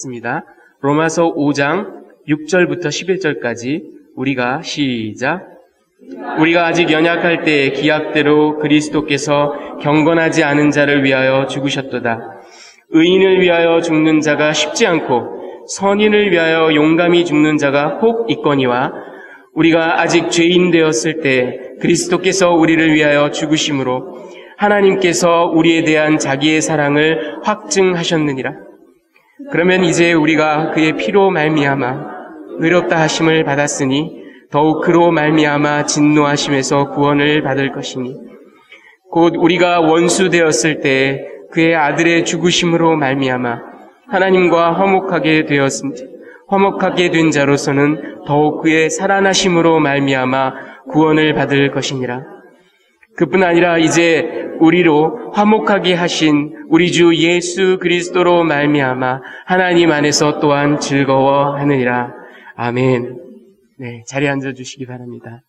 읽겠습니다. 로마서 5장 6절부터 11절까지 우리가 시작. 우리가 아직 연약할 때 기약대로 그리스도께서 경건하지 않은 자를 위하여 죽으셨도다. 의인을 위하여 죽는 자가 쉽지 않고 선인을 위하여 용감히 죽는 자가 혹 있거니와 우리가 아직 죄인 되었을 때 그리스도께서 우리를 위하여 죽으심으로 하나님께서 우리에 대한 자기의 사랑을 확증하셨느니라. 그러면 이제 우리가 그의 피로 말미암아 의롭다 하심을 받았으니 더욱 그로 말미암아 진노하심에서 구원을 받을 것이니 곧 우리가 원수 되었을 때 그의 아들의 죽으심으로 말미암아 하나님과 화목하게 된 자로서는 더욱 그의 살아나심으로 말미암아 구원을 받을 것이니라. 그뿐 아니라 이제 우리로 화목하게 하신 우리 주 예수 그리스도로 말미암아 하나님 안에서 또한 즐거워하느니라. 아멘. 네, 자리에 앉아주시기 바랍니다.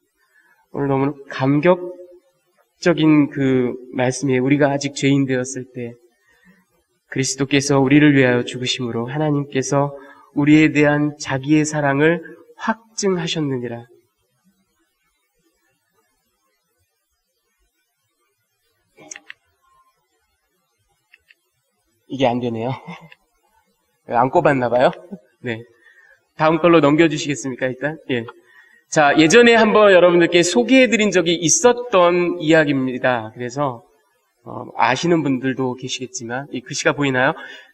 오늘 너무 감격적인 그 말씀이에요. 우리가 아직 죄인 되었을 때 그리스도께서 우리를 위하여 죽으심으로 하나님께서 우리에 대한 자기의 사랑을 확증하셨느니라. 이게 안 되네요. 안 꼽았나 봐요. 네. 다음 걸로 넘겨주시겠습니까, 일단? 예. 자, 예전에 한번 여러분들께 소개해드린 적이 있었던 이야기입니다. 그래서, 아시는 분들도 계시겠지만, 이 글씨가 보이나요?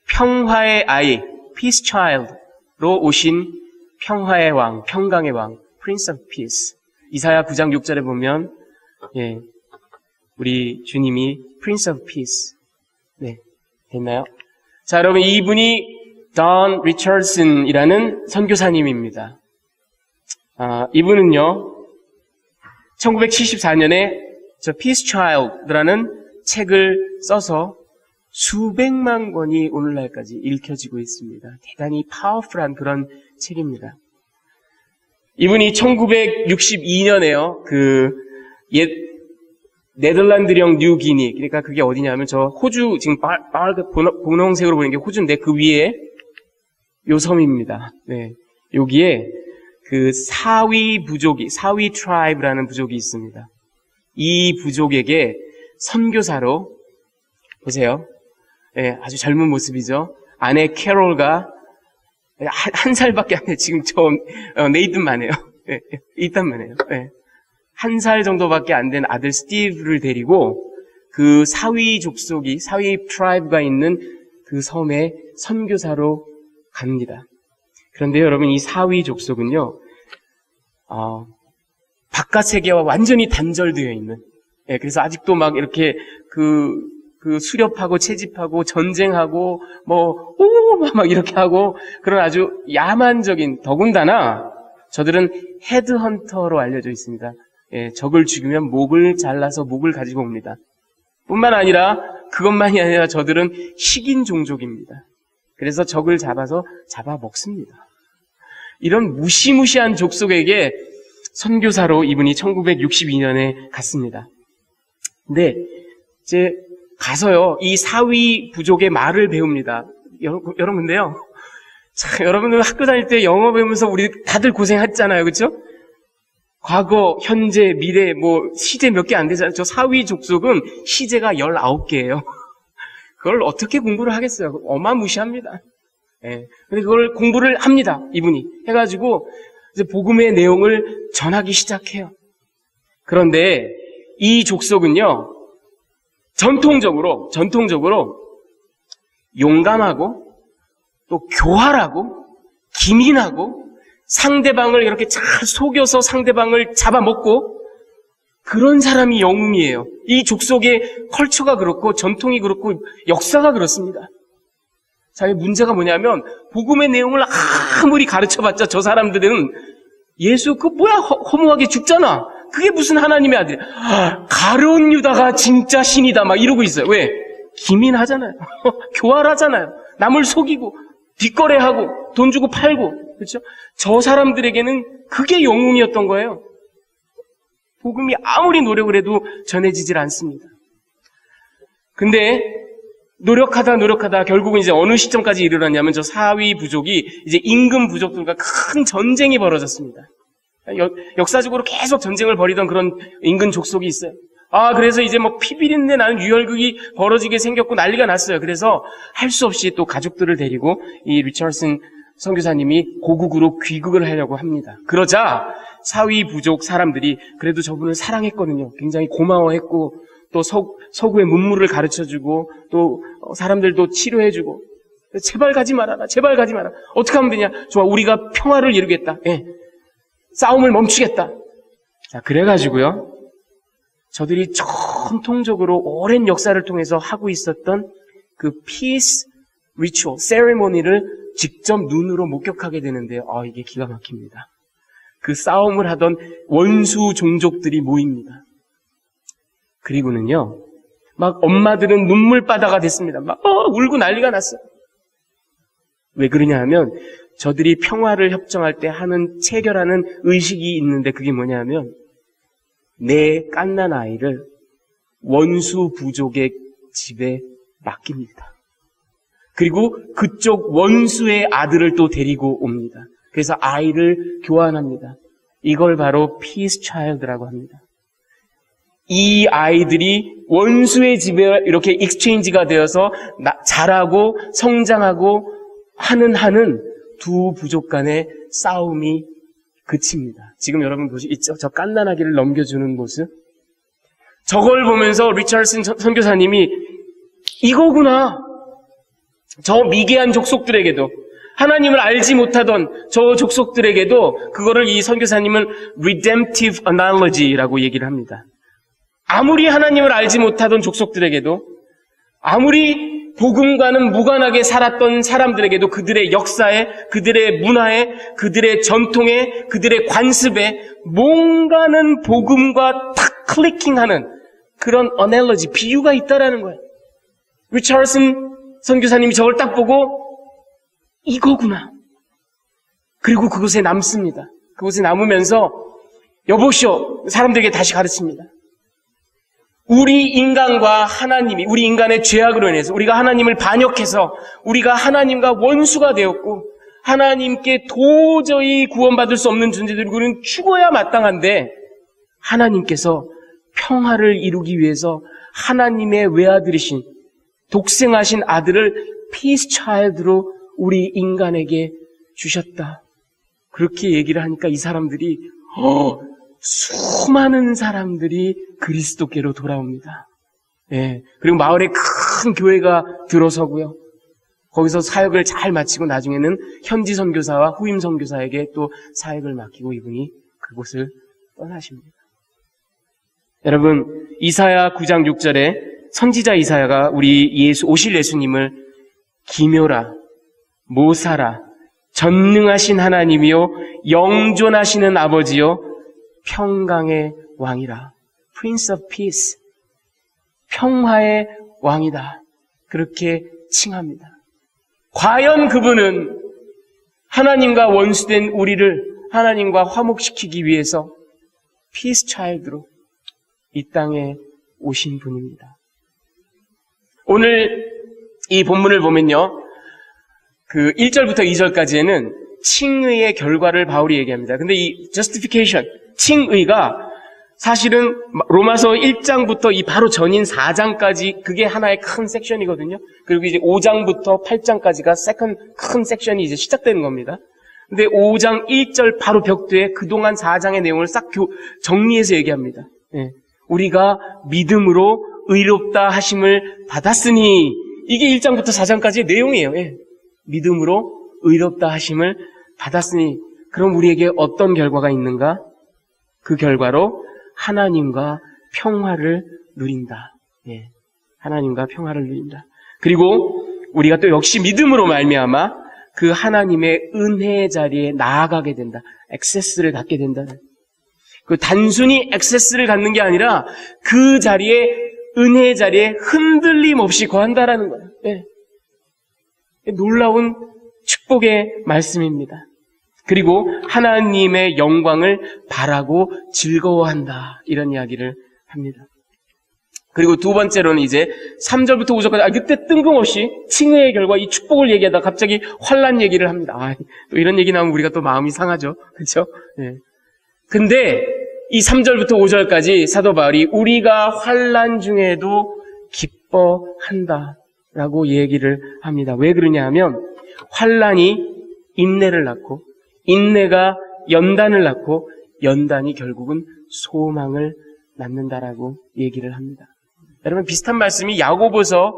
평화의 아이, Peace Child로 오신 평화의 왕, 평강의 왕, Prince of Peace. 이사야 9장 6절에 보면, 예, 우리 주님이 Prince of Peace. 네. 됐나요? 자, 여러분, 이분이 Don Richardson이라는 선교사님입니다. 이분은요, 1974년에 저 Peace Child라는 책을 써서 수백만 권이 오늘날까지 읽혀지고 있습니다. 대단히 파워풀한 그런 책입니다. 이분이 1962년에요, 네덜란드령 뉴기니, 그러니까 그게 어디냐면 저 호주, 지금 분홍색으로 보이는 게 호주인데 그 위에 요 섬입니다. 네. 여기에 그 사위 트라이브라는 부족이 있습니다. 이 부족에게 선교사로, 보세요. 네, 아주 젊은 모습이죠. 아내 캐롤과 한 살밖에 안 돼. 지금 네이튼만 해요. 네, 이딴만 해요. 네. 1살 정도밖에 안 된 아들 스티브를 데리고 그 사위 트라이브가 있는 그 섬에 선교사로 갑니다. 그런데 여러분, 이 사위 족속은요, 바깥 세계와 완전히 단절되어 있는, 예, 그래서 아직도 막 이렇게 수렵하고 채집하고 전쟁하고 막 이렇게 하고 그런 아주 야만적인, 더군다나 저들은 헤드헌터로 알려져 있습니다. 예, 적을 죽이면 목을 잘라서 목을 가지고 옵니다. 뿐만 아니라 그것만이 아니라 저들은 식인 종족입니다. 그래서 적을 잡아먹습니다. 이런 무시무시한 족속에게 선교사로 이분이 1962년에 갔습니다. 근데 이제 가서요, 이 사위 부족의 말을 배웁니다. 여러분인데요. 자, 여러분들 학교 다닐 때 영어 배우면서 우리 다들 고생했잖아요. 그렇죠? 과거, 현재, 미래, 시제 몇 개 안 되잖아요. 저 사위 족속은 시제가 19개예요. 그걸 어떻게 공부를 하겠어요? 어마무시합니다. 예. 근데 그걸 공부를 합니다. 이분이. 해가지고, 이제 복음의 내용을 전하기 시작해요. 그런데 이 족속은요, 전통적으로 용감하고, 또 교활하고, 기민하고, 상대방을 이렇게 잘 속여서 상대방을 잡아먹고, 그런 사람이 영웅이에요. 이 족속의 컬처가 그렇고 전통이 그렇고 역사가 그렇습니다. 자, 문제가 뭐냐면 복음의 내용을 아무리 가르쳐봤자 저 사람들은 예수 허무하게 죽잖아. 그게 무슨 하나님의 아들이야. 가룟 유다가 진짜 신이다 막 이러고 있어요. 왜? 기민하잖아요. 교활하잖아요. 남을 속이고 뒷거래하고 돈 주고 팔고, 그렇죠? 저 사람들에게는 그게 영웅이었던 거예요. 복음이 아무리 노력을 해도 전해지질 않습니다. 근데 노력하다 결국은 이제 어느 시점까지 이르렀냐면 저 사위 부족이 이제 임금 부족들과 큰 전쟁이 벌어졌습니다. 역사적으로 계속 전쟁을 벌이던 그런 임금 족속이 있어요. 그래서 이제 뭐 피비린내 나는 유혈극이 벌어지게 생겼고 난리가 났어요. 그래서 할 수 없이 또 가족들을 데리고 이 리처슨 선교사님이 고국으로 귀국을 하려고 합니다. 그러자 사위 부족 사람들이 그래도 저분을 사랑했거든요. 굉장히 고마워했고 또 서구의 문물을 가르쳐주고 또 사람들도 치료해주고 제발 가지 말아라. 제발 가지 마라. 어떻게 하면 되냐? 좋아, 우리가 평화를 이루겠다. 싸움을 멈추겠다. 자, 그래가지고요. 저들이 전통적으로 오랜 역사를 통해서 하고 있었던 그 peace ritual, 세레모니를 직접 눈으로 목격하게 되는데요. 이게 기가 막힙니다. 그 싸움을 하던 원수 종족들이 모입니다. 그리고는요, 막 엄마들은 눈물바다가 됐습니다. 막 울고 난리가 났어요. 왜 그러냐 하면 저들이 평화를 협정할 때 체결하는 의식이 있는데 그게 뭐냐 하면 내 갓난 아이를 원수 부족의 집에 맡깁니다. 그리고 그쪽 원수의 아들을 또 데리고 옵니다. 그래서 아이를 교환합니다. 이걸 바로 peace child라고 합니다. 이 아이들이 원수의 집에 이렇게 익스체인지가 되어서 자라고 성장하고 하는 두 부족 간의 싸움이 그칩니다. 지금 여러분 보시죠? 저 갓난아기를 넘겨주는 모습. 저걸 보면서 리처슨 선교사님이 이거구나. 저 미개한 족속들에게도 하나님을 알지 못하던 저 족속들에게도 그거를 이 선교사님은 redemptive analogy라고 얘기를 합니다. 아무리 하나님을 알지 못하던 족속들에게도 아무리 복음과는 무관하게 살았던 사람들에게도 그들의 역사에, 그들의 문화에, 그들의 전통에, 그들의 관습에 뭔가는 복음과 탁 클리킹하는 그런 어널러지, 비유가 있다라는 거예요. 리처슨 선교사님이 저걸 딱 보고 이거구나. 그리고 그곳에 남습니다. 그곳에 남으면서 여보시오, 사람들에게 다시 가르칩니다. 우리 인간과 하나님이, 우리 인간의 죄악으로 인해서 우리가 하나님을 반역해서 우리가 하나님과 원수가 되었고 하나님께 도저히 구원받을 수 없는 존재들이고 우리는 죽어야 마땅한데 하나님께서 평화를 이루기 위해서 하나님의 외아들이신 독생하신 아들을 peace child로 우리 인간에게 주셨다. 그렇게 얘기를 하니까 이 사람들이 수많은 사람들이 그리스도께로 돌아옵니다. 그리고 마을에 큰 교회가 들어서고요. 거기서 사역을 잘 마치고 나중에는 현지 선교사와 후임 선교사에게 또 사역을 맡기고 이분이 그곳을 떠나십니다. 여러분, 이사야 9장 6절에 선지자 이사야가 우리 오실 예수님을 기묘라, 모사라, 전능하신 하나님이요 영존하시는 아버지요 평강의 왕이라. Prince of Peace. 평화의 왕이다. 그렇게 칭합니다. 과연 그분은 하나님과 원수된 우리를 하나님과 화목시키기 위해서 Peace Child로 이 땅에 오신 분입니다. 오늘 이 본문을 보면요. 그 1절부터 2절까지에는 칭의의 결과를 바울이 얘기합니다. 근데 이 justification, 칭의가 사실은 로마서 1장부터 이 바로 전인 4장까지 그게 하나의 큰 섹션이거든요. 그리고 이제 5장부터 8장까지가 세컨 큰 섹션이 이제 시작되는 겁니다. 근데 5장 1절 바로 벽두에 그동안 4장의 내용을 싹 정리해서 얘기합니다. 우리가 믿음으로 의롭다 하심을 받았으니 이게 1장부터 4장까지의 내용이에요. 믿음으로 의롭다 하심을 받았으니 그럼 우리에게 어떤 결과가 있는가? 그 결과로 하나님과 평화를 누린다. 하나님과 평화를 누린다. 그리고 우리가 또 역시 믿음으로 말미암아 그 하나님의 은혜의 자리에 나아가게 된다. 액세스를 갖게 된다. 그 단순히 액세스를 갖는 게 아니라 그 자리에 은혜의 자리에 흔들림 없이 거한다라는 거예요. 놀라운 축복의 말씀입니다. 그리고 하나님의 영광을 바라고 즐거워한다. 이런 이야기를 합니다. 그리고 두 번째로는 이제 3절부터 5절까지 그때 뜬금없이 칭의의 결과 이 축복을 얘기하다 갑자기 환난 얘기를 합니다. 또 이런 얘기 나오면 우리가 또 마음이 상하죠. 그렇죠? 네. 근데 이 3절부터 5절까지 사도 바울이 우리가 환난 중에도 기뻐한다라고 얘기를 합니다. 왜 그러냐 하면 환난이 인내를 낳고 인내가 연단을 낳고 연단이 결국은 소망을 낳는다라고 얘기를 합니다. 여러분 비슷한 말씀이 야고보서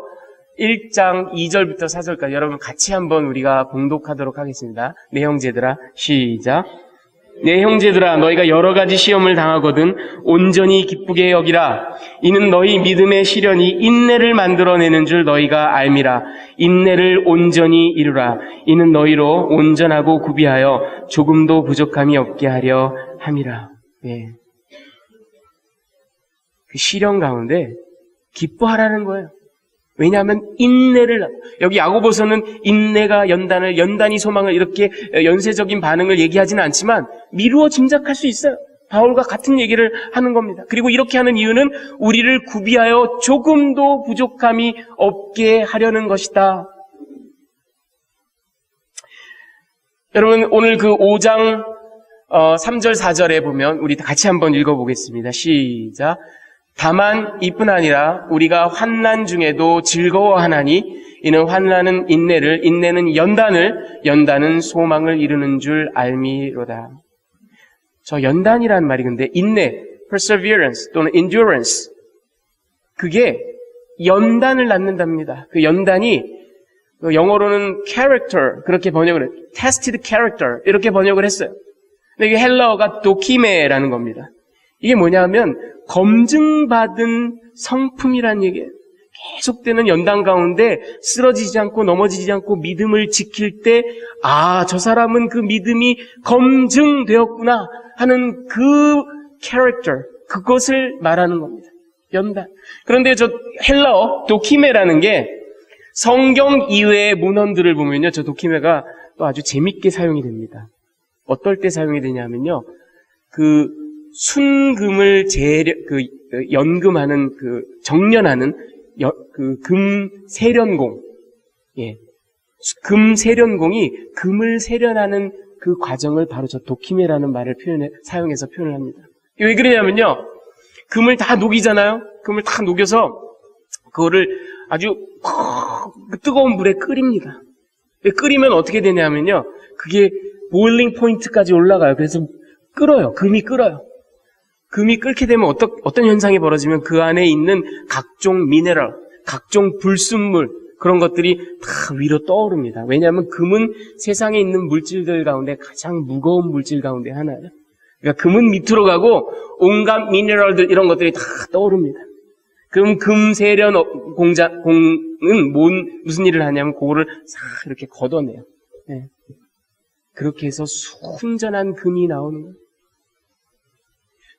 1장 2절부터 4절까지 여러분 같이 한번 우리가 봉독하도록 하겠습니다. 내 형제들아 시작. 내 형제들아 너희가 여러 가지 시험을 당하거든 온전히 기쁘게 여기라. 이는 너희 믿음의 시련이 인내를 만들어내는 줄 너희가 알미라. 인내를 온전히 이루라. 이는 너희로 온전하고 구비하여 조금도 부족함이 없게 하려 함이라. 네. 그 시련 가운데 기뻐하라는 거예요. 왜냐하면 인내를, 여기 야고보서는 인내가 연단을, 연단이 소망을 이렇게 연쇄적인 반응을 얘기하지는 않지만 미루어 짐작할 수 있어요. 바울과 같은 얘기를 하는 겁니다. 그리고 이렇게 하는 이유는 우리를 구비하여 조금도 부족함이 없게 하려는 것이다. 여러분 오늘 그 5장 3절 4절에 보면 우리 같이 한번 읽어보겠습니다. 시작. 다만 이뿐 아니라 우리가 환난 중에도 즐거워하나니 이는 환난은 인내를, 인내는 연단을, 연단은 소망을 이루는 줄 알미로다. 저 연단이라는 말이 근데 인내, perseverance 또는 endurance 그게 연단을 낳는답니다. 그 연단이 영어로는 character 그렇게 번역을 해요. tested character 이렇게 번역을 했어요. 근데 이게 헬라어가 도키메라는 겁니다. 이게 뭐냐면 검증받은 성품이란 얘기예요. 계속되는 연단 가운데 쓰러지지 않고 넘어지지 않고 믿음을 지킬 때 저 사람은 그 믿음이 검증되었구나 하는 그 캐릭터, 그것을 말하는 겁니다. 연단. 그런데 저 헬라어 도키메라는 게 성경 이외의 문헌들을 보면요. 저 도키메가 또 아주 재밌게 사용이 됩니다. 어떨 때 사용이 되냐면요. 그 순금을 연금하는 정련하는 금 세련공. 예. 금 세련공이 금을 세련하는 그 과정을 바로 저 도키메라는 말을 사용해서 표현을 합니다. 왜 그러냐면요. 금을 다 녹이잖아요. 금을 다 녹여서 그거를 아주 뜨거운 물에 끓입니다. 끓이면 어떻게 되냐면요. 그게 보일링 포인트까지 올라가요. 그래서 끓어요. 금이 끓어요. 금이 끓게 되면 어떤 현상이 벌어지면 그 안에 있는 각종 미네랄, 각종 불순물 그런 것들이 다 위로 떠오릅니다. 왜냐하면 금은 세상에 있는 물질들 가운데 가장 무거운 물질 가운데 하나예요. 그러니까 금은 밑으로 가고 온갖 미네랄들 이런 것들이 다 떠오릅니다. 그럼 금세련 공은 무슨 일을 하냐면 그거를 싹 이렇게 걷어내요. 네. 그렇게 해서 순전한 금이 나오는 거예요.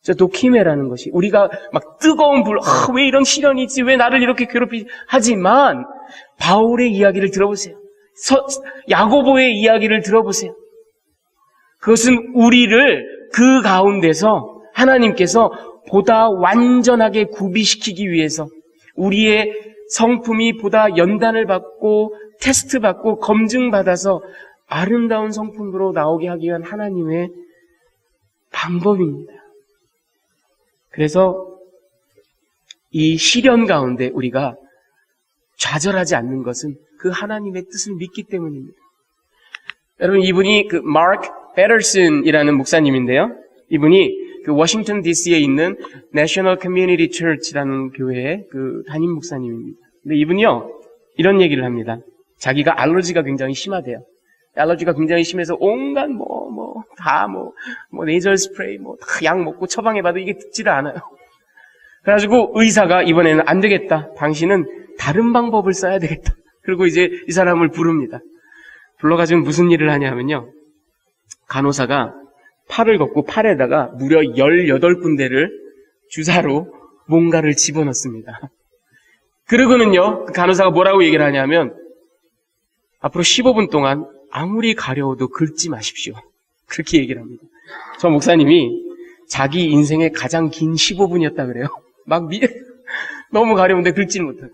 저 도키메라는 것이 우리가 막 뜨거운 불, 왜 이런 시련이 있지? 왜 나를 이렇게 괴롭히지? 하지만 바울의 이야기를 들어보세요. 야고보의 이야기를 들어보세요. 그것은 우리를 그 가운데서 하나님께서 보다 완전하게 구비시키기 위해서 우리의 성품이 보다 연단을 받고 테스트 받고 검증받아서 아름다운 성품으로 나오게 하기 위한 하나님의 방법입니다. 그래서 이 시련 가운데 우리가 좌절하지 않는 것은 그 하나님의 뜻을 믿기 때문입니다. 여러분 이분이 그 마크 페터슨이라는 목사님인데요. 이분이 그 워싱턴 DC에 있는 National Community Church라는 교회의 그 담임 목사님입니다. 근데 이분이요 이런 얘기를 합니다. 자기가 알러지가 굉장히 심하대요. 알러지가 굉장히 심해서 온갖 네이절 스프레이 다 약 먹고 처방해봐도 이게 듣지를 않아요. 그래가지고 의사가 이번에는 안 되겠다. 당신은 다른 방법을 써야 되겠다. 그리고 이제 이 사람을 부릅니다. 불러가지고 무슨 일을 하냐면요. 간호사가 팔을 걷고 팔에다가 무려 18군데를 주사로 뭔가를 집어넣습니다. 그러고는요, 그 간호사가 뭐라고 얘기를 하냐면 앞으로 15분 동안 아무리 가려워도 긁지 마십시오. 그렇게 얘기를 합니다. 저 목사님이 자기 인생의 가장 긴 15분이었다 그래요. 막 너무 가려운데 긁지는 못하고.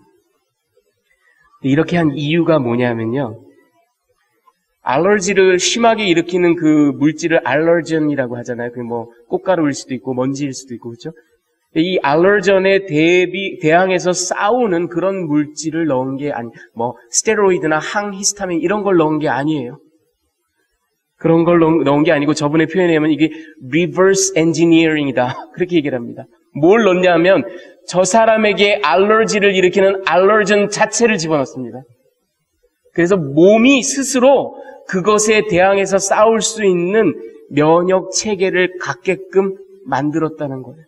이렇게 한 이유가 뭐냐면요. 알러지를 심하게 일으키는 그 물질을 알러전이라고 하잖아요. 그게 뭐 꽃가루일 수도 있고 먼지일 수도 있고 그렇죠? 이 알러전에 대항해서 싸우는 그런 물질을 넣은 게 아니, 뭐 스테로이드나 항히스타민 이런 걸 넣은 게 아니에요. 그런 걸 넣은 게 아니고 저번에 표현하면 이게 reverse engineering이다. 그렇게 얘기를 합니다. 뭘 넣냐면 저 사람에게 알러지를 일으키는 알러전 자체를 집어넣습니다. 그래서 몸이 스스로 그것에 대항해서 싸울 수 있는 면역 체계를 갖게끔 만들었다는 거예요.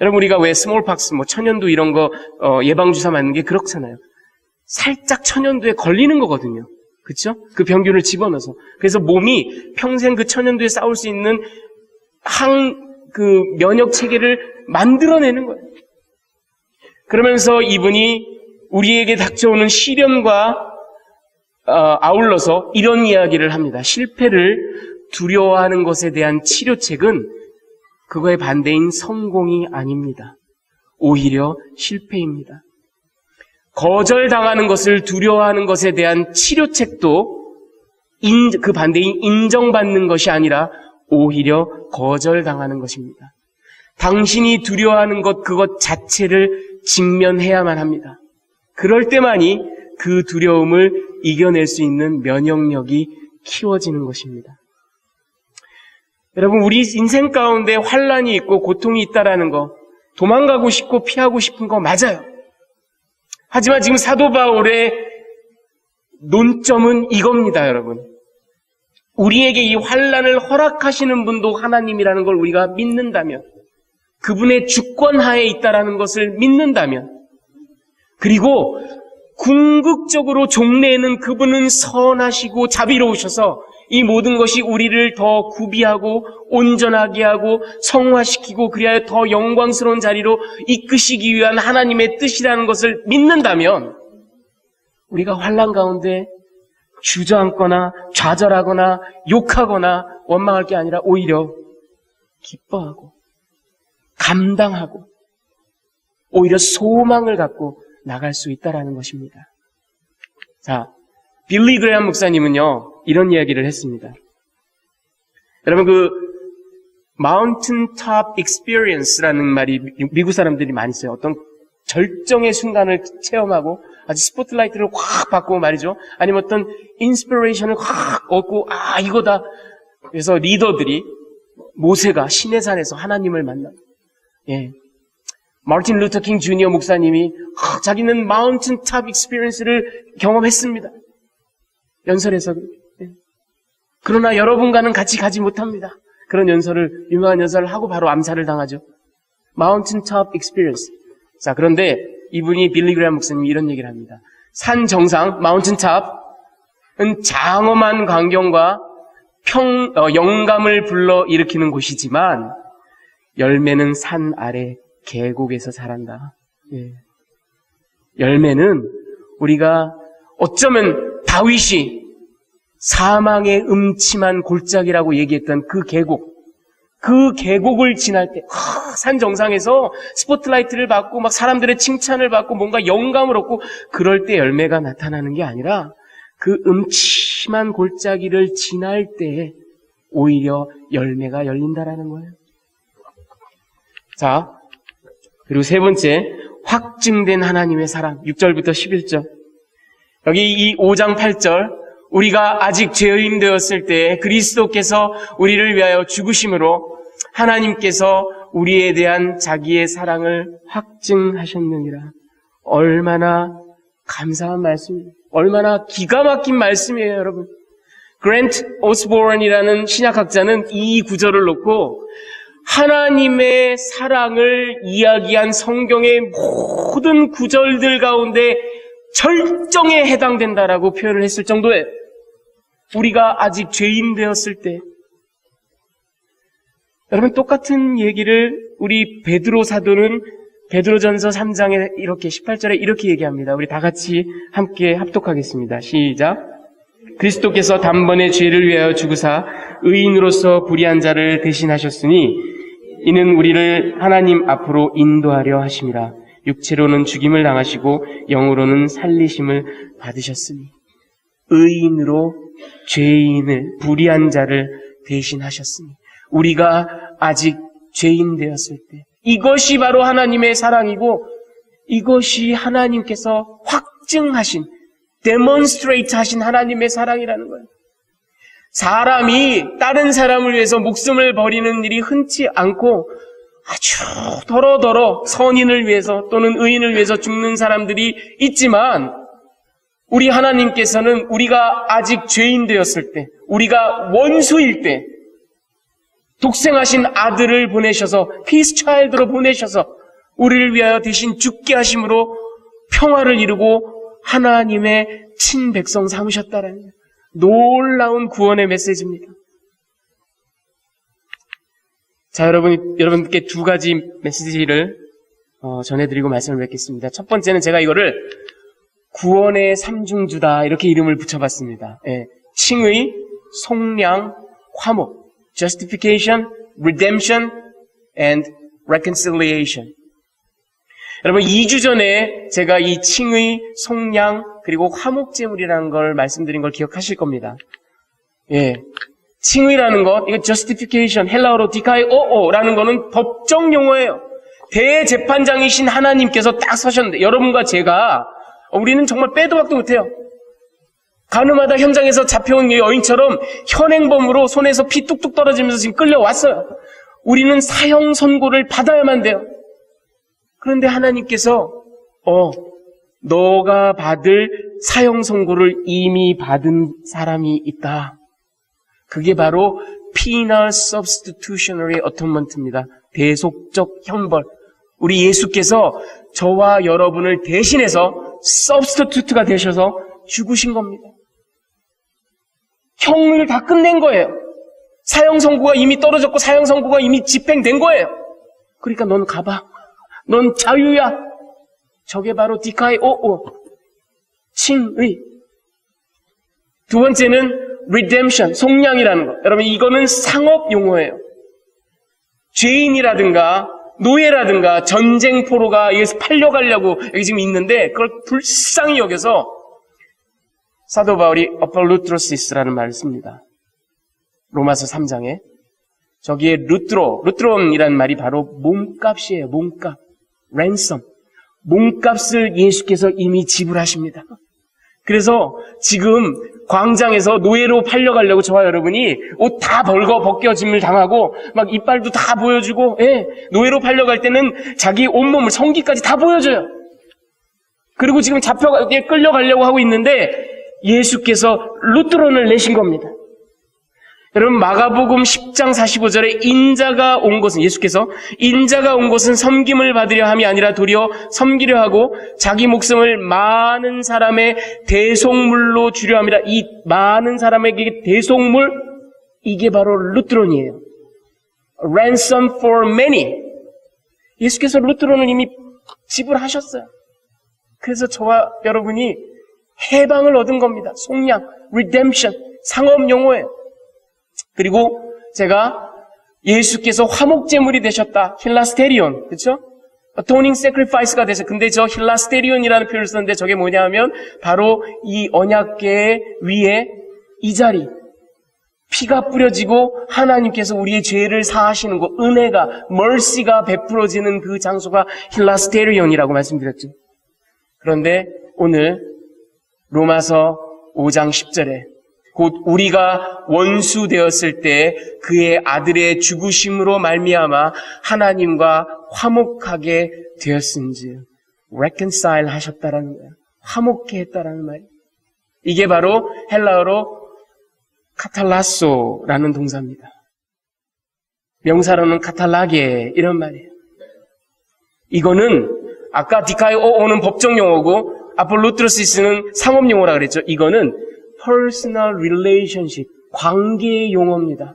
여러분 우리가 왜 스몰팍스, 뭐 천연두 이런 거 예방주사 맞는 게 그렇잖아요. 살짝 천연두에 걸리는 거거든요. 그렇죠? 그 병균을 집어넣어서. 그래서 몸이 평생 그 천연두에 싸울 수 있는 그 면역 체계를 만들어내는 거예요. 그러면서 이분이 우리에게 닥쳐오는 시련과 아울러서 이런 이야기를 합니다. 실패를 두려워하는 것에 대한 치료책은 그거의 반대인 성공이 아닙니다. 오히려 실패입니다. 거절당하는 것을 두려워하는 것에 대한 치료책도 그 반대인 인정받는 것이 아니라 오히려 거절당하는 것입니다. 당신이 두려워하는 것 그것 자체를 직면해야만 합니다. 그럴 때만이 그 두려움을 이겨낼 수 있는 면역력이 키워지는 것입니다. 여러분 우리 인생 가운데 환난이 있고 고통이 있다라는 거 도망가고 싶고 피하고 싶은 거 맞아요. 하지만 지금 사도 바울의 논점은 이겁니다, 여러분. 우리에게 이 환난을 허락하시는 분도 하나님이라는 걸 우리가 믿는다면, 그분의 주권하에 있다라는 것을 믿는다면, 그리고 궁극적으로 종래에는 그분은 선하시고 자비로우셔서 이 모든 것이 우리를 더 구비하고 온전하게 하고 성화시키고 그리하여 더 영광스러운 자리로 이끄시기 위한 하나님의 뜻이라는 것을 믿는다면 우리가 환난 가운데 주저앉거나 좌절하거나 욕하거나 원망할 게 아니라 오히려 기뻐하고 감당하고 오히려 소망을 갖고 나갈 수 있다라는 것입니다. 자, 빌리 그레이엄 목사님은요 이런 이야기를 했습니다. 여러분 그 마운틴 탑 익스피리언스라는 말이 미국 사람들이 많이 써요. 어떤 절정의 순간을 체험하고 아주 스포트라이트를 확 받고 말이죠. 아니면 어떤 인스피레이션을 확 얻고 이거다. 그래서 리더들이 모세가 시내산에서 하나님을 만나. 예. 마틴 루터 킹 주니어 목사님이 자기는 마운틴 탑 익스피리언스를 경험했습니다. 연설에서. 예. 그러나 여러분과는 같이 가지 못합니다. 그런 유명한 연설을 하고 바로 암살을 당하죠. 마운틴 탑 익스피리언스. 자, 그런데 이분이 빌리 그레이엄 목사님이 이런 얘기를 합니다. 산 정상, 마운틴 탑은 장엄한 광경과 영감을 불러 일으키는 곳이지만 열매는 산 아래 계곡에서 자란다. 예. 열매는 우리가 어쩌면 다윗이 사망의 음침한 골짜기라고 얘기했던 그 계곡을 지날 때, 산 정상에서 스포트라이트를 받고 막 사람들의 칭찬을 받고 뭔가 영감을 얻고 그럴 때 열매가 나타나는 게 아니라 그 음침한 골짜기를 지날 때 오히려 열매가 열린다라는 거예요. 자, 그리고 세 번째, 확증된 하나님의 사랑. 6절부터 11절. 여기 이 5장 8절. 우리가 아직 죄인 되었을 때 그리스도께서 우리를 위하여 죽으심으로 하나님께서 우리에 대한 자기의 사랑을 확증하셨느니라. 얼마나 감사한 말씀이에요. 얼마나 기가 막힌 말씀이에요, 여러분. 그랜트 오스보런이라는 신약학자는 이 구절을 놓고 하나님의 사랑을 이야기한 성경의 모든 구절들 가운데 절정에 해당된다라고 표현을 했을 정도에 우리가 아직 죄인 되었을 때 여러분 똑같은 얘기를 우리 베드로 사도는 베드로전서 3장에 이렇게 18절에 이렇게 얘기합니다. 우리 다 같이 함께 합독하겠습니다. 시작. 그리스도께서 단번에 죄를 위하여 죽으사 의인으로서 불의한 자를 대신하셨으니 이는 우리를 하나님 앞으로 인도하려 하심이라. 육체로는 죽임을 당하시고 영으로는 살리심을 받으셨으니 의인으로 죄인을 불의한 자를 대신하셨으니 우리가 아직 죄인 되었을 때 이것이 바로 하나님의 사랑이고 이것이 하나님께서 확증하신 demonstrate 하신 하나님의 사랑이라는 거예요. 사람이 다른 사람을 위해서 목숨을 버리는 일이 흔치 않고 아주 더러더러 선인을 위해서 또는 의인을 위해서 죽는 사람들이 있지만 우리 하나님께서는 우리가 아직 죄인 되었을 때, 우리가 원수일 때 독생하신 아들을 보내셔서 Peace Child로 보내셔서 우리를 위하여 대신 죽게 하심으로 평화를 이루고 하나님의 친백성 삼으셨다라는 놀라운 구원의 메시지입니다. 자, 여러분께 두 가지 메시지를 전해드리고 말씀을 맺겠습니다. 첫 번째는 제가 이거를 구원의 삼중주다 이렇게 이름을 붙여봤습니다. 예, 칭의, 속량, 화목, justification, redemption, and reconciliation. 여러분 2주 전에 제가 이 칭의, 속량, 그리고 화목제물이라는 걸 말씀드린 걸 기억하실 겁니다. 예, 칭의라는 것, 이거 justification, 헬라어로 디카이오오라는 거는 법정 용어예요. 대재판장이신 하나님께서 딱 서셨는데 여러분과 제가 우리는 정말 빼도 박도 못해요. 가늠하다 현장에서 잡혀온 여인처럼 현행범으로 손에서 피 뚝뚝 떨어지면서 지금 끌려왔어요. 우리는 사형 선고를 받아야만 돼요. 그런데 하나님께서 너가 받을 사형 선고를 이미 받은 사람이 있다. 그게 바로 penal substitutionary atonement입니다. 대속적 형벌. 우리 예수께서 저와 여러분을 대신해서 substitute가 되셔서 죽으신 겁니다. 형을 다 끝낸 거예요. 사형 선고가 이미 떨어졌고 사형 선고가 이미 집행된 거예요. 그러니까 넌 가봐. 넌 자유야. 저게 바로 디카이오오, 칭의. 두 번째는 redemption, 속량이라는 것. 여러분 이거는 상업 용어예요. 죄인이라든가 노예라든가 전쟁 포로가 여기서 팔려가려고 여기 지금 있는데 그걸 불쌍히 여겨서 사도 바울이 어폴루트로시스라는 말을 씁니다. 로마서 3장에 저기에 루트론이라는 말이 바로 몸값이에요. 몸값, ransom. 몸값을 예수께서 이미 지불하십니다. 그래서 지금 광장에서 노예로 팔려가려고 저와 여러분이 옷 다 벗겨짐을 당하고 막 이빨도 다 보여주고, 예, 노예로 팔려갈 때는 자기 온몸을 성기까지 다 보여줘요. 그리고 지금 끌려가려고 하고 있는데 예수께서 루트론을 내신 겁니다. 여러분 마가복음 10장 45절에 인자가 온 것은, 예수께서 인자가 온 것은 섬김을 받으려 함이 아니라 도리어 섬기려 하고 자기 목숨을 많은 사람의 대속물로 주려 함이라. 이 많은 사람에게 대속물, 이게 바로 루트론이에요. Ransom for many. 예수께서 루트론을 이미 지불하셨어요. 그래서 저와 여러분이 해방을 얻은 겁니다. 속량, redemption, 상업 용어예요. 그리고 제가 예수께서 화목제물이 되셨다. 힐라스테리온. 그렇죠? atoning sacrifice가 되셨. 근데 저 힐라스테리온이라는 표현을 썼는데 저게 뭐냐 하면 바로 이 언약궤 위에 이 자리, 피가 뿌려지고 하나님께서 우리의 죄를 사하시는 곳, 은혜가, mercy가 베풀어지는 그 장소가 힐라스테리온이라고 말씀드렸죠. 그런데 오늘 로마서 5장 10절에 곧 우리가 원수 되었을 때 그의 아들의 죽으심으로 말미암아 하나님과 화목하게 되었은지 reconcile 하셨다라는 거예요. 화목케 했다라는 말이에요. 이게 바로 헬라어로 카탈라소라는 동사입니다. 명사로는 카탈라게 이런 말이에요. 이거는 아까 디카이오오는 법정 용어고 아폴루트로시스는 상업 용어라 그랬죠. 이거는 personal relationship, 관계의 용어입니다.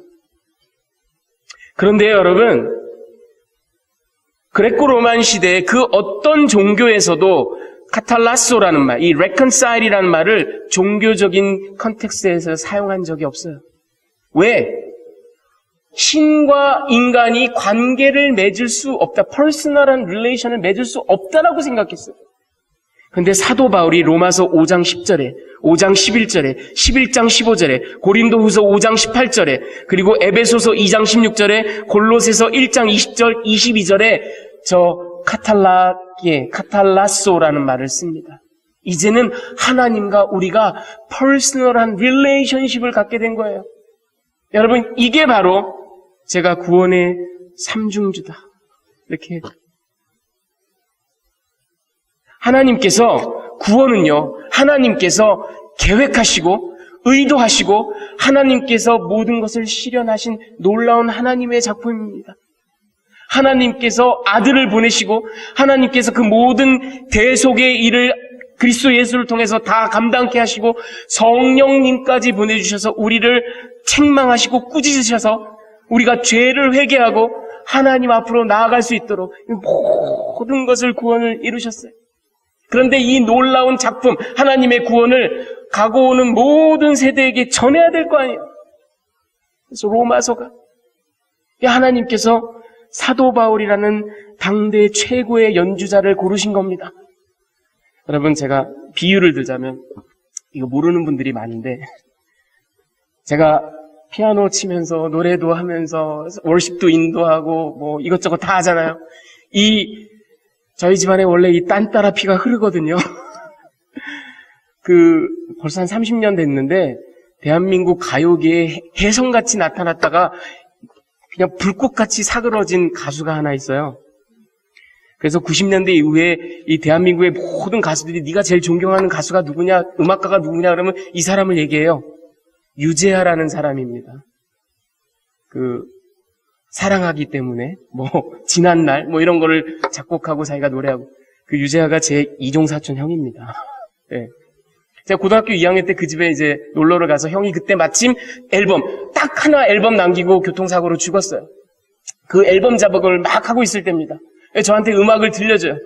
그런데 여러분, 그레코-로만 시대에 그 어떤 종교에서도 카탈라소라는 말, 이 reconcile이라는 말을 종교적인 컨텍스트에서 사용한 적이 없어요. 왜? 신과 인간이 관계를 맺을 수 없다. 퍼스널한 릴레이션을 맺을 수 없다라고 생각했어요. 근데 사도 바울이 로마서 5장 10절에, 5장 11절에, 11장 15절에, 고린도후서 5장 18절에, 그리고 에베소서 2장 16절에, 골로새서 1장 20절, 22절에 저 카탈라소라는 말을 씁니다. 이제는 하나님과 우리가 퍼스널한 릴레이션십을 갖게 된 거예요. 여러분, 이게 바로 제가 구원의 삼중주다. 이렇게 하나님께서 구원은요, 하나님께서 계획하시고 의도하시고 하나님께서 모든 것을 실현하신 놀라운 하나님의 작품입니다. 하나님께서 아들을 보내시고 하나님께서 그 모든 대속의 일을 그리스도 예수를 통해서 다 감당케 하시고 성령님까지 보내주셔서 우리를 책망하시고 꾸짖으셔서 우리가 죄를 회개하고 하나님 앞으로 나아갈 수 있도록 모든 것을 구원을 이루셨어요. 그런데 이 놀라운 작품, 하나님의 구원을 가고 오는 모든 세대에게 전해야 될 거 아니에요. 그래서 로마서가 하나님께서 사도 바울이라는 당대 최고의 연주자를 고르신 겁니다. 여러분, 제가 비유를 들자면, 이거 모르는 분들이 많은데, 제가 피아노 치면서 노래도 하면서 월십도 인도하고 뭐 이것저것 다 하잖아요. 저희 집안에 원래 이 딴 따라 피가 흐르거든요. 벌써 한 30년 됐는데, 대한민국 가요계에 혜성같이 나타났다가 그냥 불꽃같이 사그러진 가수가 하나 있어요. 그래서 90년대 이후에 이 대한민국의 모든 가수들이 네가 제일 존경하는 가수가 누구냐, 음악가가 누구냐 그러면 이 사람을 얘기해요. 유재하라는 사람입니다. 사랑하기 때문에 지난날 이런 거를 작곡하고 자기가 노래하고, 그 유재하가 제 이종사촌 형입니다. 네. 제가 고등학교 2학년 때 그 집에 이제 놀러를 가서 형이 그때 마침 딱 하나 앨범 남기고 교통사고로 죽었어요. 그 앨범 작업을 막 하고 있을 때입니다. 저한테 음악을 들려줘요.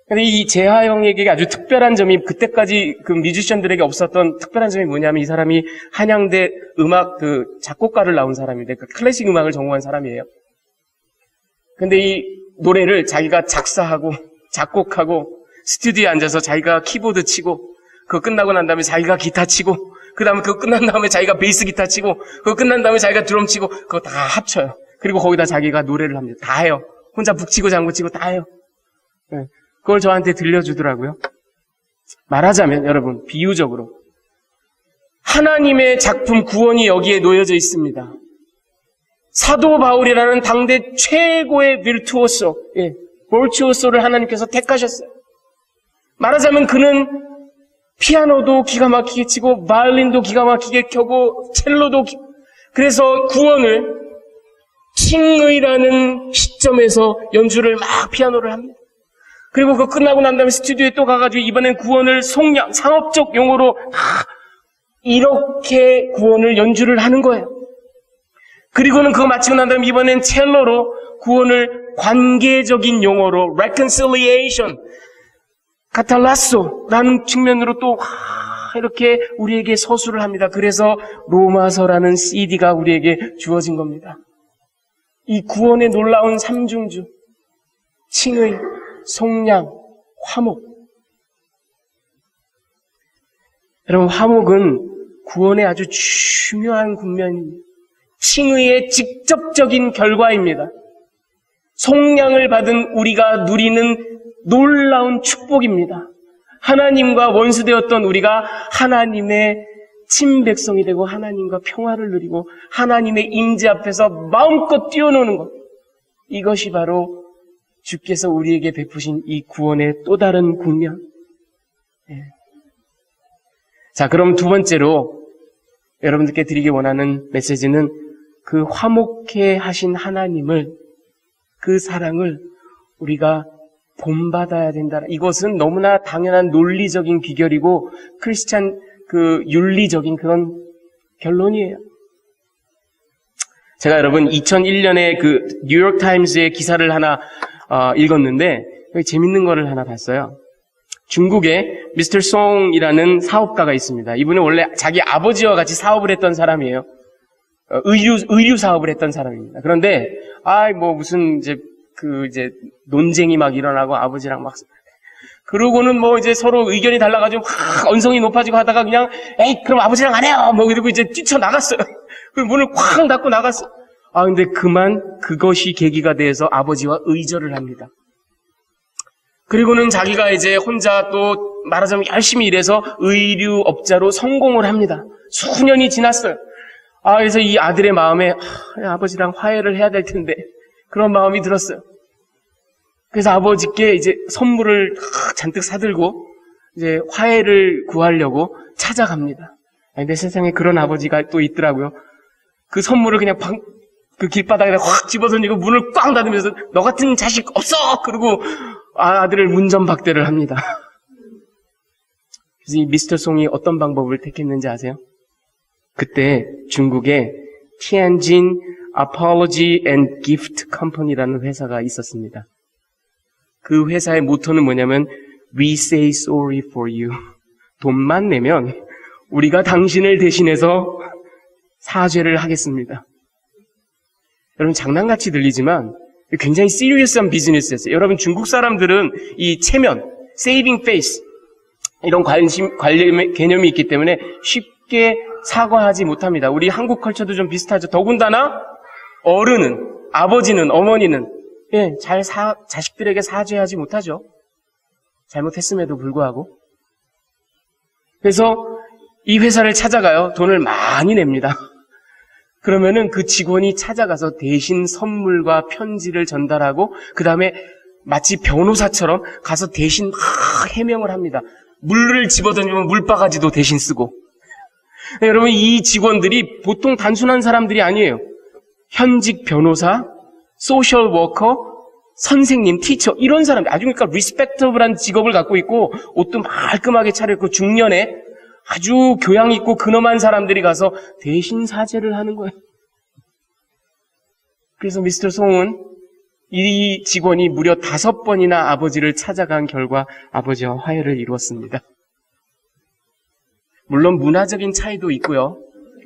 근데 이 재하 형에게 아주 특별한 점이, 그때까지 그 뮤지션들에게 없었던 특별한 점이 뭐냐면, 이 사람이 한양대 음악 작곡가를 나온 사람인데, 클래식 음악을 전공한 사람이에요. 근데 이 노래를 자기가 작사하고 작곡하고 스튜디오에 앉아서 자기가 키보드 치고, 그거 끝나고 난 다음에 자기가 기타 치고, 그 다음에 그거 끝난 다음에 자기가 베이스 기타 치고, 그거 끝난 다음에 자기가 드럼 치고, 그거 다 합쳐요. 그리고 거기다 자기가 노래를 합니다. 다 해요. 혼자 북치고 장구치고 다 해요. 네. 그걸 저한테 들려주더라고요. 말하자면 여러분, 비유적으로 하나님의 작품 구원이 여기에 놓여져 있습니다. 사도 바울이라는 당대 최고의 볼추오소를 하나님께서 택하셨어요. 말하자면 그는 피아노도 기가 막히게 치고 바이올린도 기가 막히게 켜고 첼로도 그래서 구원을 칭의라는 시점에서 연주를 막 피아노를 합니다. 그리고 그거 끝나고 난 다음에 스튜디오에 또 가가지고 이번엔 구원을 상업적 용어로 이렇게 구원을 연주를 하는 거예요. 그리고는 그거 마치고 난 다음에 이번엔 첼로로 구원을 관계적인 용어로 reconciliation, 카탈라소라는 측면으로 또 이렇게 우리에게 서술을 합니다. 그래서 로마서라는 CD가 우리에게 주어진 겁니다. 이 구원의 놀라운 삼중주, 칭의, 속량, 화목. 여러분, 화목은 구원의 아주 중요한 국면입니다. 칭의의 직접적인 결과입니다. 속량을 받은 우리가 누리는 놀라운 축복입니다. 하나님과 원수되었던 우리가 하나님의 친백성이 되고 하나님과 평화를 누리고 하나님의 임재 앞에서 마음껏 뛰어노는 것. 이것이 바로 주께서 우리에게 베푸신 이 구원의 또 다른 국면. 네. 자, 그럼 두 번째로 여러분들께 드리기 원하는 메시지는 그 화목해 하신 하나님을, 그 사랑을 우리가 본받아야 된다. 이것은 너무나 당연한 논리적인 귀결이고 크리스찬 윤리적인 그런 결론이에요. 제가 여러분 2001년에 뉴욕타임스의 기사를 하나 읽었는데 여기 재밌는 거를 하나 봤어요. 중국에 미스터 송이라는 사업가가 있습니다. 이분은 원래 자기 아버지와 같이 사업을 했던 사람이에요. 의류 사업을 했던 사람입니다. 그런데, 무슨, 논쟁이 막 일어나고 아버지랑 막, 그러고는 이제 서로 의견이 달라가지고 확 언성이 높아지고 하다가 그냥, 그럼 아버지랑 안 해요! 이러고 이제 뛰쳐나갔어요. 그리고 문을 쾅 닫고 나갔어요. 근데 그것이 계기가 돼서 아버지와 의절을 합니다. 그리고는 자기가 이제 혼자 또 말하자면 열심히 일해서 의류업자로 성공을 합니다. 수년이 지났어요. 그래서 이 아들의 마음에 아버지랑 화해를 해야 될 텐데 그런 마음이 들었어요. 그래서 아버지께 이제 선물을 잔뜩 사들고 이제 화해를 구하려고 찾아갑니다. 근데 세상에 그런 아버지가 또 있더라고요. 그 선물을 그냥 그 길바닥에다 확 집어던지고 문을 꽝 닫으면서 너 같은 자식 없어! 그러고 아들을 문전박대를 합니다. 그래서 이 미스터 송이 어떤 방법을 택했는지 아세요? 그때 중국에 티안진 Apology and Gift Company라는 회사가 있었습니다. 그 회사의 모토는 뭐냐면 We say sorry for you. 돈만 내면 우리가 당신을 대신해서 사죄를 하겠습니다. 여러분 장난같이 들리지만 굉장히 시리어스한 비즈니스였어요. 여러분 중국 사람들은 이 체면, saving face 이런 개념이 있기 때문에 쉽게 사과하지 못합니다. 우리 한국 컬처도 좀 비슷하죠. 더군다나 어른은, 아버지는, 어머니는 자식들에게 사죄하지 못하죠. 잘못했음에도 불구하고. 그래서 이 회사를 찾아가요. 돈을 많이 냅니다. 그러면은 그 직원이 찾아가서 대신 선물과 편지를 전달하고 그 다음에 마치 변호사처럼 가서 대신 막 해명을 합니다. 물을 집어던지면 물바가지도 대신 쓰고. 여러분 이 직원들이 보통 단순한 사람들이 아니에요. 현직 변호사, 소셜 워커, 선생님, 티처 이런 사람들 아주 그러니까 리스펙터블한 직업을 갖고 있고 옷도 말끔하게 차려입고 중년에 아주 교양 있고 근엄한 사람들이 가서 대신 사죄를 하는 거예요. 그래서 미스터 송은 이 직원이 무려 5번이나 아버지를 찾아간 결과 아버지와 화해를 이루었습니다. 물론 문화적인 차이도 있고요.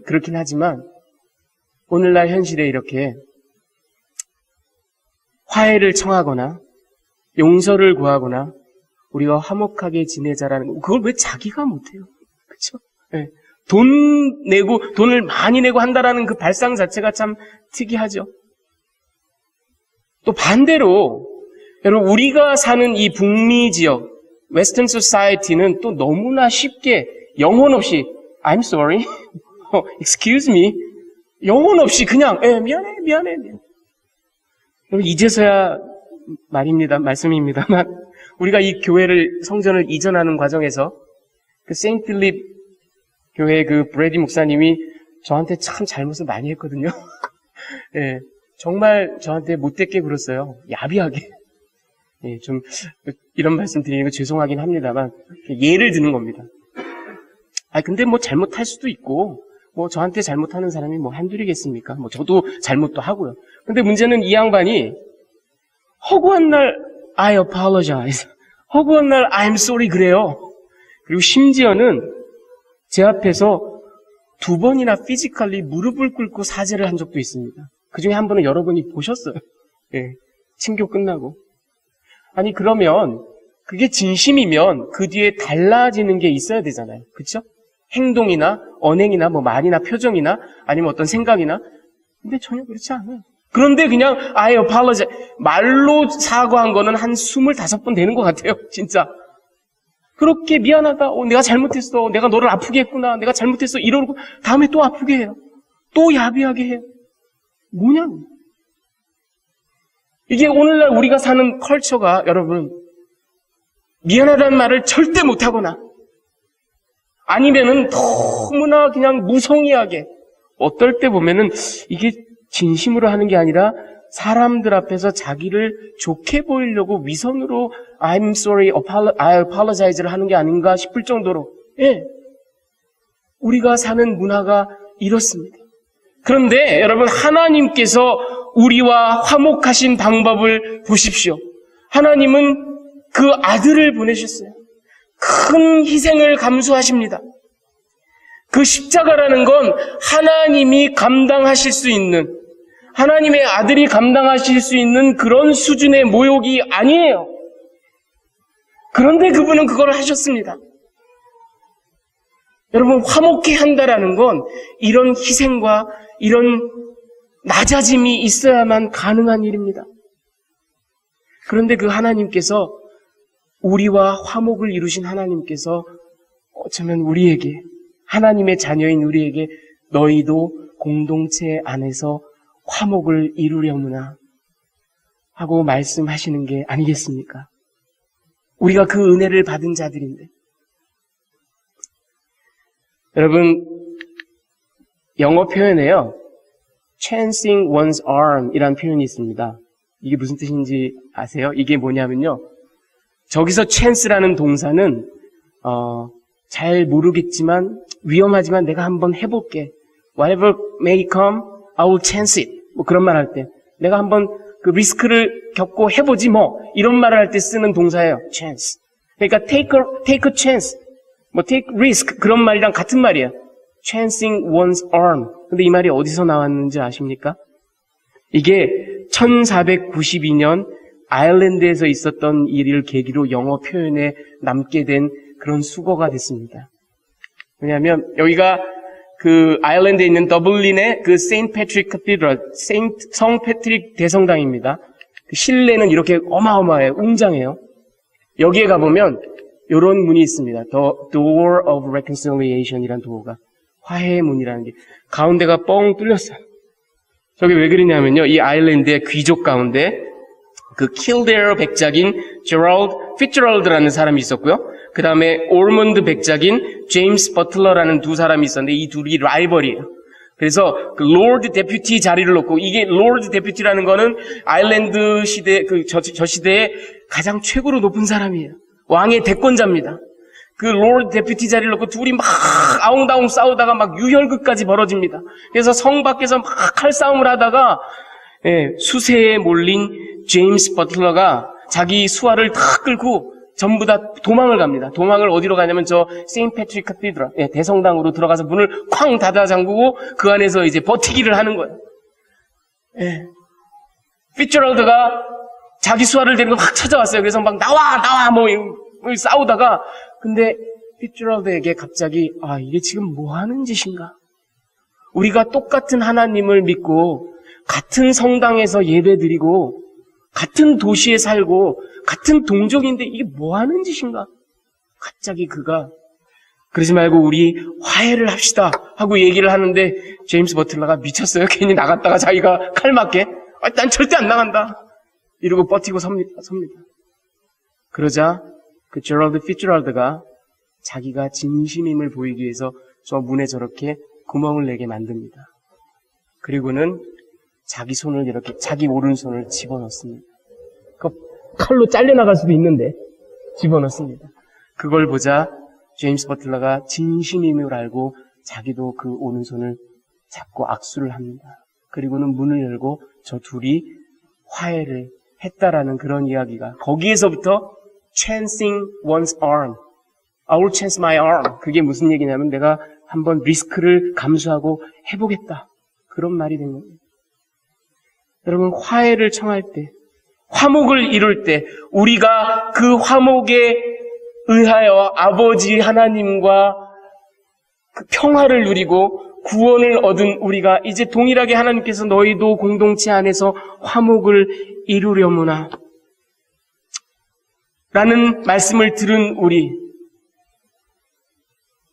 그렇긴 하지만 오늘날 현실에 이렇게 화해를 청하거나 용서를 구하거나 우리가 화목하게 지내자라는 그걸 왜 자기가 못해요? 그렇죠? 네. 돈을 많이 내고 한다라는 그 발상 자체가 참 특이하죠. 또 반대로 여러분 우리가 사는 이 북미 지역 웨스턴 소사이어티는 또 너무나 쉽게 영혼 없이 I'm sorry, excuse me 영혼 없이 그냥 미안해 여러분 이제서야 말씀입니다만 우리가 이 교회를 성전을 이전하는 과정에서 그 세인트 필립 교회 그 브래디 목사님이 저한테 참 잘못을 많이 했거든요. 예, 정말 저한테 못되게 굴었어요. 야비하게. 예, 좀 이런 말씀 드리는 거 죄송하긴 합니다만 예를 드는 겁니다. 근데 잘못할 수도 있고 저한테 잘못하는 사람이 한둘이겠습니까? 저도 잘못도 하고요. 근데 문제는 이 양반이 허구한 날 I apologize, 허구한 날 I'm sorry 그래요. 그리고 심지어는 제 앞에서 2번이나 피지컬리 무릎을 꿇고 사죄를 한 적도 있습니다. 그 중에 한 번은 여러분이 보셨어요. 예, 친교 끝나고. 아니 그러면 그게 진심이면 그 뒤에 달라지는 게 있어야 되잖아요. 그렇죠? 행동이나 언행이나 말이나 표정이나 아니면 어떤 생각이나 근데 전혀 그렇지 않아요. 그런데 그냥 I apologize 말로 사과한 거는 한 25번 되는 것 같아요. 진짜. 그렇게 미안하다. 내가 잘못했어. 내가 너를 아프게 했구나. 내가 잘못했어. 이러고 다음에 또 아프게 해요. 또 야비하게 해요. 뭐냐고. 이게 오늘날 우리가 사는 컬처가 여러분 미안하다는 말을 절대 못하거나 아니면은 너무나 그냥 무성의하게 어떨 때 보면은 이게 진심으로 하는 게 아니라 사람들 앞에서 자기를 좋게 보이려고 위선으로 I'm sorry, I apologize를 하는 게 아닌가 싶을 정도로 예, 우리가 사는 문화가 이렇습니다. 그런데 여러분 하나님께서 우리와 화목하신 방법을 보십시오. 하나님은 그 아들을 보내셨어요. 큰 희생을 감수하십니다. 그 십자가라는 건 하나님이 감당하실 수 있는, 하나님의 아들이 감당하실 수 있는 그런 수준의 모욕이 아니에요. 그런데 그분은 그걸 하셨습니다. 여러분, 화목해 한다라는 건 이런 희생과 이런 낮아짐이 있어야만 가능한 일입니다. 그런데 그 하나님께서, 우리와 화목을 이루신 하나님께서 어쩌면 우리에게, 하나님의 자녀인 우리에게 너희도 공동체 안에서 화목을 이루려무나 하고 말씀하시는 게 아니겠습니까? 우리가 그 은혜를 받은 자들인데. 여러분, 영어 표현에요, chancing one's arm 이라는 표현이 있습니다. 이게 무슨 뜻인지 아세요? 이게 뭐냐면요, 저기서 chance라는 동사는 잘 모르겠지만, 위험하지만 내가 한번 해볼게. Whatever may come, I will chance it. 뭐 그런 말 할 때, 내가 한번 그 리스크를 겪고 해보지 뭐, 이런 말을 할 때 쓰는 동사예요. chance. 그러니까 take a chance, 뭐 take risk, 그런 말이랑 같은 말이에요. chancing one's arm. 근데 이 말이 어디서 나왔는지 아십니까? 이게 1492년 아일랜드에서 있었던 일을 계기로 영어 표현에 남게 된 그런 수거가 됐습니다. 왜냐하면 여기가 그 아일랜드에 있는 더블린의 그 세인트 패트릭 카테드럴, 성 패트릭 대성당입니다. 그 실내는 이렇게 어마어마해요. 웅장해요. 여기에 가보면 이런 문이 있습니다. The Door of Reconciliation이라는 도어가, 화해의 문이라는 게 가운데가 뻥 뚫렸어요. 저게 왜 그러냐면요, 이 아일랜드의 귀족 가운데 그 킬데어 백작인 제럴드 피츠럴드라는 사람이 있었고요. 그 다음에 올몬드 백작인 제임스 버틀러라는 두 사람이 있었는데, 이 둘이 라이벌이에요. 그래서 그 롤드 데퓨티 자리를 놓고, 이게 롤드 데퓨티라는 거는 아일랜드 시대, 저 시대에 가장 최고로 높은 사람이에요. 왕의 대권자입니다. 그 롤드 데퓨티 자리를 놓고 둘이 막 아웅다웅 싸우다가 막 유혈극까지 벌어집니다. 그래서 성 밖에서 막 칼싸움을 하다가 수세에 몰린 제임스 버틀러가 자기 수하를 다 끌고 전부 다 도망을 갑니다. 도망을 어디로 가냐면 저 세인트 패트릭 카테드럴, 대성당으로 들어가서 문을 쾅 닫아 잠그고 그 안에서 이제 버티기를 하는 거예요. 피츠럴드가 자기 수하를 데리고 막 찾아왔어요. 그래서 막 나와 뭐 싸우다가, 근데 피츠럴드에게 갑자기 이게 지금 뭐 하는 짓인가? 우리가 똑같은 하나님을 믿고 같은 성당에서 예배드리고 같은 도시에 살고 같은 동족인데 이게 뭐 하는 짓인가? 갑자기 그가 그러지 말고 우리 화해를 합시다 하고 얘기를 하는데, 제임스 버틀러가 미쳤어요. 괜히 나갔다가 자기가 칼 맞게, 난 절대 안 나간다 이러고 버티고 섭니다. 그러자 그 제럴드 피츠럴드가 자기가 진심임을 보이기 위해서 저 문에 저렇게 구멍을 내게 만듭니다. 그리고는 자기 손을 이렇게, 자기 오른손을 집어넣습니다. 그 칼로 잘려나갈 수도 있는데 집어넣습니다. 그걸 보자 제임스 버틀러가 진심임을 알고 자기도 그 오른손을 잡고 악수를 합니다. 그리고는 문을 열고 저 둘이 화해를 했다라는 그런 이야기가, 거기에서부터 chancing one's arm, I will chance my arm, 그게 무슨 얘기냐면 내가 한번 리스크를 감수하고 해보겠다, 그런 말이 된 겁니다. 여러분, 화해를 청할 때, 화목을 이룰 때, 우리가 그 화목에 의하여 아버지 하나님과 그 평화를 누리고 구원을 얻은 우리가 이제 동일하게 하나님께서 너희도 공동체 안에서 화목을 이루려무나 라는 말씀을 들은 우리,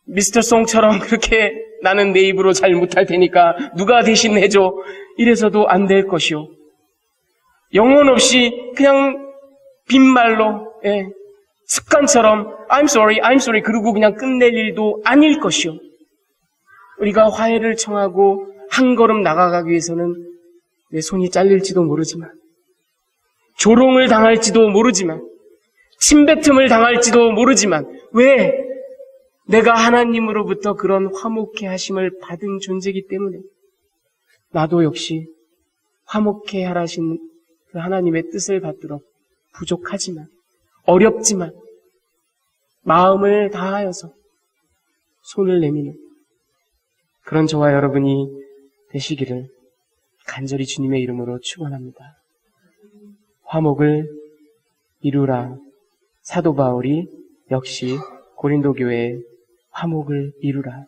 미스터 송처럼 그렇게 나는 내 입으로 잘 못할 테니까 누가 대신 해줘 이래서도 안 될 것이요, 영혼 없이 그냥 빈말로 습관처럼 I'm sorry 그러고 그냥 끝낼 일도 아닐 것이요, 우리가 화해를 청하고 한 걸음 나가가기 위해서는 내 손이 잘릴지도 모르지만, 조롱을 당할지도 모르지만, 침뱉음을 당할지도 모르지만, 왜? 내가 하나님으로부터 그런 화목해 하심을 받은 존재이기 때문에 나도 역시 화목해 하라신 그 하나님의 뜻을 받도록 부족하지만, 어렵지만 마음을 다하여서 손을 내미는 그런 저와 여러분이 되시기를 간절히 주님의 이름으로 축원합니다. 화목을 이루라. 사도 바울이 역시 고린도 교회에 화목을 이루라.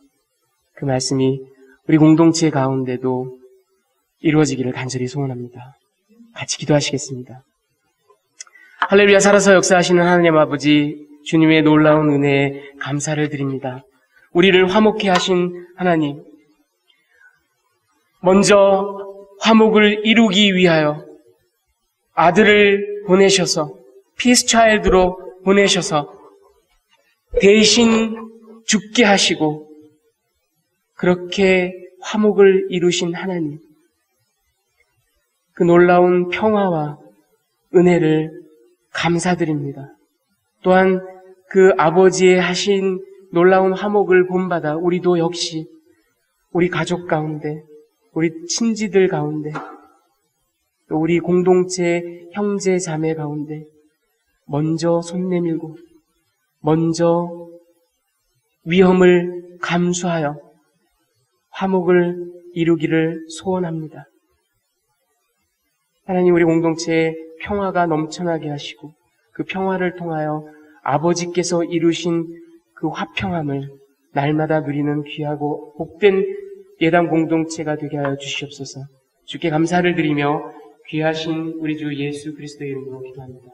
그 말씀이 우리 공동체 가운데도 이루어지기를 간절히 소원합니다. 같이 기도하시겠습니다. 할렐루야. 살아서 역사하시는 하나님 아버지, 주님의 놀라운 은혜에 감사를 드립니다. 우리를 화목케 하신 하나님, 먼저 화목을 이루기 위하여 아들을 보내셔서 피스 차일드로 보내셔서 대신 죽게 하시고 그렇게 화목을 이루신 하나님, 그 놀라운 평화와 은혜를 감사드립니다. 또한 그 아버지의 하신 놀라운 화목을 본받아 우리도 역시 우리 가족 가운데, 우리 친지들 가운데, 또 우리 공동체 형제 자매 가운데 먼저 손 내밀고 먼저 위험을 감수하여 화목을 이루기를 소원합니다. 하나님, 우리 공동체에 평화가 넘쳐나게 하시고 그 평화를 통하여 아버지께서 이루신 그 화평함을 날마다 누리는 귀하고 복된 예당 공동체가 되게 하여 주시옵소서. 주께 감사를 드리며 귀하신 우리 주 예수 그리스도의 이름으로 기도합니다.